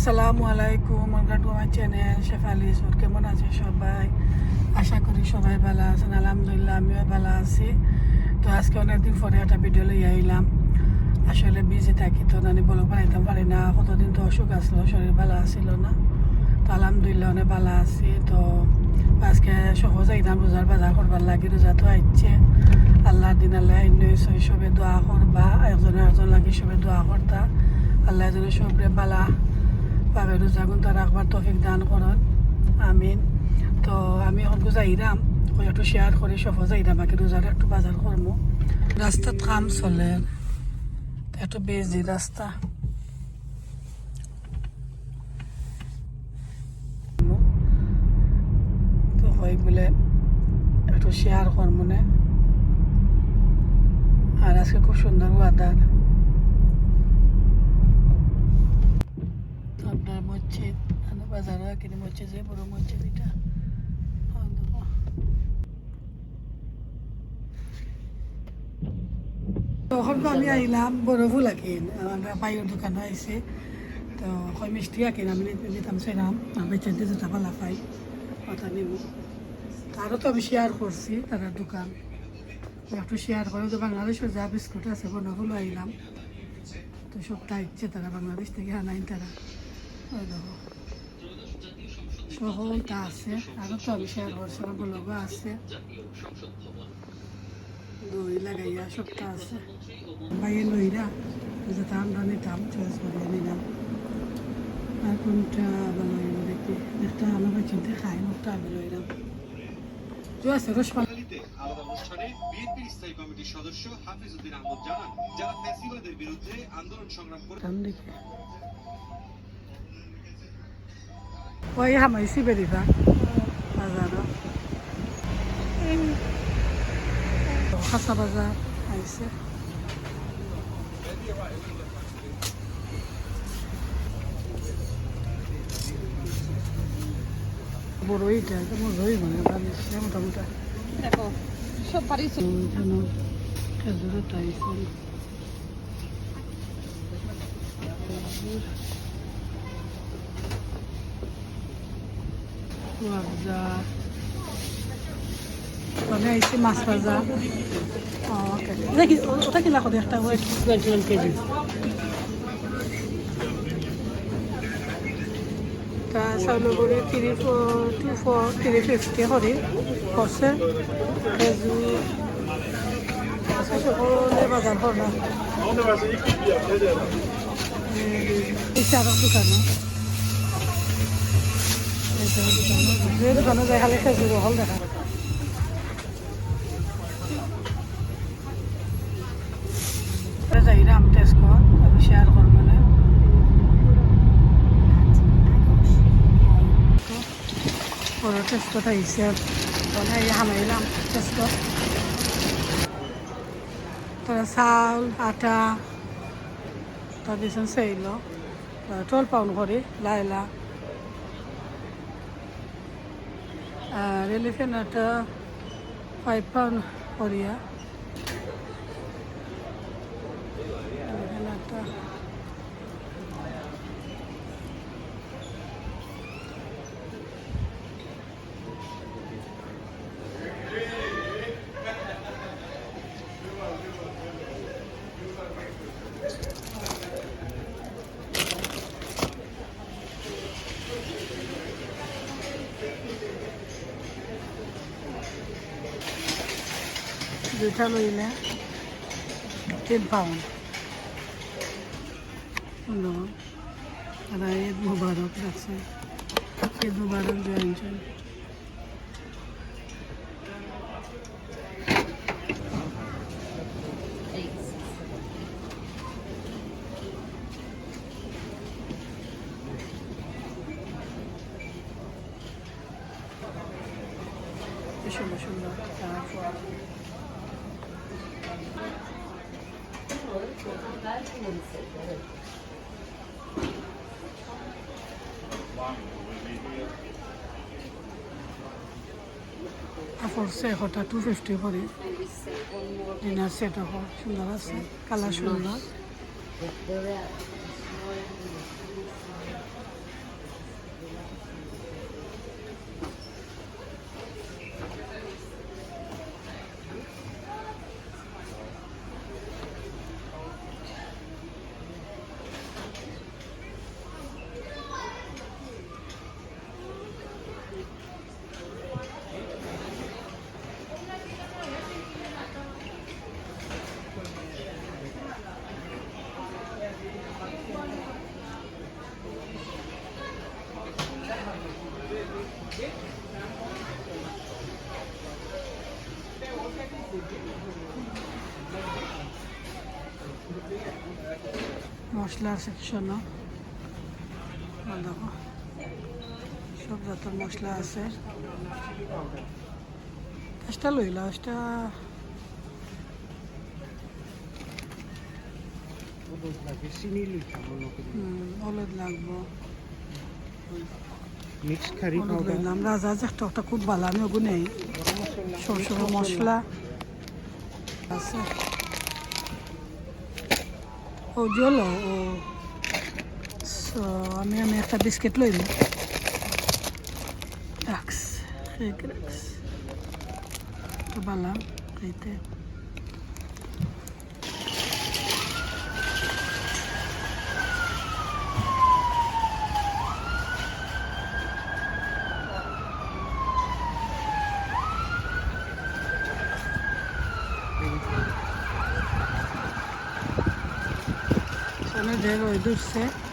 আসসালামু আলাইকুম, welcome to my channel Shefali সুর। কেমন আছে সবাই? আশা করি সবাই ভালো আছেন। আলহামদুলিল্লাহ আমিও ভালো আছি। তো আজকে অনেকদিন পরে একটা ভিডিও লই আইলাম। আসলে বিজি থাকি তো নানি বলে বানাইতাম পারি না। কতদিন তো অসুখ আসলো, শরীর ভালো আসছিল না। তো আলহামদুলিল্লাহ অনেক ভালো আছি। তো আজকে সহজ আইলাম রোজার বাজার করবার লাগে। রোজা তো আইচ্ছে, আল্লাহর দিন আল্লাহ সবে দোয়া করবা, একজন লাগে সবে দোয়া করতা। আল্লাহ যেন সবরে বালা পাবে, রোজা গুনতা রাখবার তৌফিক দান করুন, আমিন। তো আমি এখন যাইরাম, একটু শেয়ার করি সফর যাইরাম আগে রোজার একটু বাজার করবো। রাস্তাত কাম চলে, একটু বেজি রাস্তা। তো হয় বলে একটু শেয়ার করবো না। আর আজকে খুব সুন্দর ওয়েদার। আপনার মসজিদ বাজারও কিনে মসজিদ, যে বড় মসজিদ এটা। তখন তো আমি আইলাম বড় ফুল আঁকিন, আমার বাইরের দোকানে আইসে। তো কই মিষ্টি আঁকিন, আমি নিতাম সেরাম বেচেন দিয়ে যেটা ভালো পাই ওটা নিব। তারও তো আমি শেয়ার করছি তারা দোকান, একটু শেয়ার করে। তো বাংলাদেশের যা বিস্কুট আছে বনগুলো আইলাম। তো সবটা ইচ্ছে তারা বাংলাদেশ থেকে আনাইন তারা। ওই দেখো সকলটা আছে, আরও তো আমি শেয়ার করছি, আমার ব্লগও আছে। দই লাগাইয়া সবটা আছে। বাইরে লইরা যেটা আমরা নিতাম চয়েস করিয়া নিলাম। আর কোনটা ভালো হইব দেখি, একটা আমার বাচ্চাতে খাই, মুখটা আমি লইলাম। আছে রসমালাই আলাদা অনুষ্ঠানে বিএনপির স্থায়ী কমিটির সদস্য হাফিজউদ্দিন আহমদ জানান, যারা ফ্যাসিবাদের বিরুদ্ধে আন্দোলন সংগ্রাম করে দেখি ওই হামাইছি বেরিবা বাজার খাসা বাজার আইছে। বড় এইটা বড়ই মানে মোটামুটি দেখো সব পারিস খেজুরের টাইছে। বাজার মানে আইছে মাছ বাজার। ওকে দেখি ওটা কিনা করে একটা ওয়েট 21 কেজি। তা চাউলের গুড়ি 350 করে করছে। খেজুর সকলে বাজার করলো ইশারার দোকানে। যে দোকানে যায় খালি খেজুর হল দেখা। যাইরাম টেস্ট কর, আমি শেয়ার করবো না। বড় টেস্ট আইসে হামাইলাম টেস্ট। তারা চাউল আটা তার দিয়েছেন সেইল 12 পাউন্ড করে লাইলা। আর এলিফেন্ট আটা 5 পাউন্ড করিয়া। আটা দুইটা লইলে 10 পাউন্ড। আর ঈদ মুবারক রাখছে, ঈদ মুবারক জয়েন। সুন্দর সুন্দর পড়ছে একটা 250 করে। ডিনার সেট সুন্দর আছে, কালার সুন্দর। মশলার সেকশনও দেখো সব যত মশলা আছে এটা লইলা এটা হলুদ লাগবো মিক্স কারি হলুদ পাউডার লইলাম রাজা একটা খুব ভালো আমি ওগু নেই সরষের মশলা আছে ও জলো ও আমি একটা বিস্কিট লইব ডাক্স তো বালা খাইতে ढेर दूर से